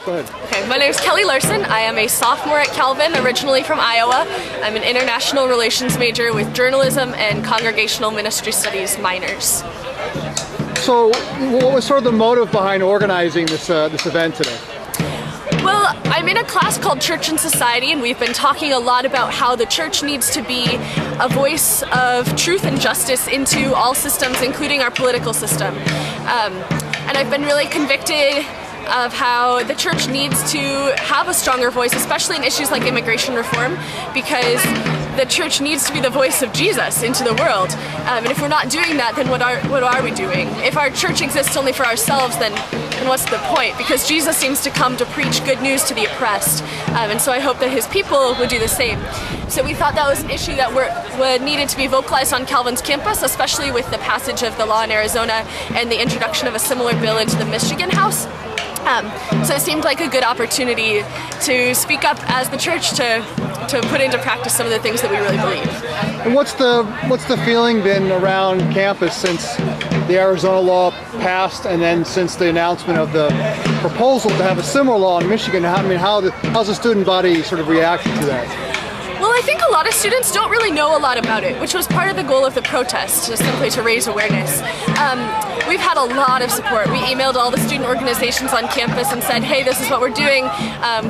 Go ahead. Okay, my name is Kelly Larson. I am a sophomore at Calvin, originally from Iowa. I'm an international relations major with journalism and congregational ministry studies minors. So, what was sort of the motive behind organizing this event today? Well, I'm in a class called Church and Society, and we've been talking a lot about how the church needs to be a voice of truth and justice into all systems, including our political system. And I've been really convicted of how the church needs to have a stronger voice, especially in issues like immigration reform, because the church needs to be the voice of Jesus into the world. And if we're not doing that, then what are we doing? If our church exists only for ourselves, then what's the point? Because Jesus seems to come to preach good news to the oppressed. And so I hope that his people would do the same. So we thought that was an issue that needed to be vocalized on Calvin's campus, especially with the passage of the law in Arizona and the introduction of a similar bill into the Michigan House. So it seemed like a good opportunity to speak up as the church to put into practice some of the things that we really believe. And what's the feeling been around campus since the Arizona law passed, and then since the announcement of the proposal to have a similar law in Michigan? How's the student body sort of reacted to that? Well, I think a lot of students don't really know a lot about it, which was part of the goal of the protest, just simply to raise awareness. We've had a lot of support. We emailed all the student organizations on campus and said, hey, this is what we're doing.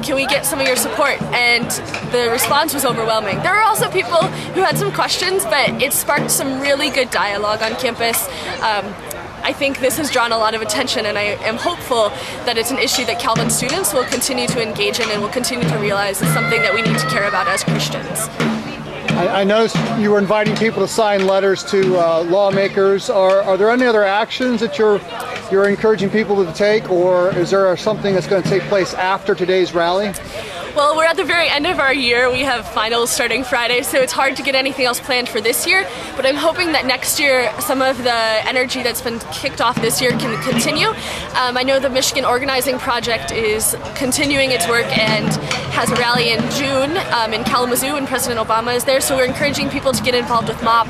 Can we get some of your support? And the response was overwhelming. There were also people who had some questions, but it sparked some really good dialogue on campus. I think this has drawn a lot of attention, and I am hopeful that it's an issue that Calvin students will continue to engage in and will continue to realize is something that we need to care about as Christians. I noticed you were inviting people to sign letters to lawmakers. Are there any other actions that you're encouraging people to take, or is there something that's going to take place after today's rally? Well, we're at the very end of our year. We have finals starting Friday, so it's hard to get anything else planned for this year. But I'm hoping that next year, some of the energy that's been kicked off this year can continue. I know the Michigan Organizing Project is continuing its work and has a rally in June in Kalamazoo, and President Obama is there. So we're encouraging people to get involved with MOP.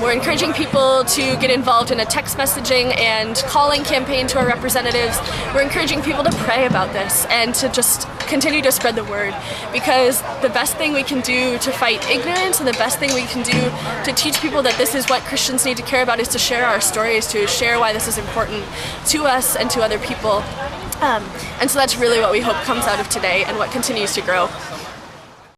We're encouraging people to get involved in a text messaging and calling campaign to our representatives. We're encouraging people to pray about this and to just continue to spread the word, because the best thing we can do to fight ignorance and the best thing we can do to teach people that this is what Christians need to care about is to share our stories, to share why this is important to us and to other people. And so that's really what we hope comes out of today and what continues to grow.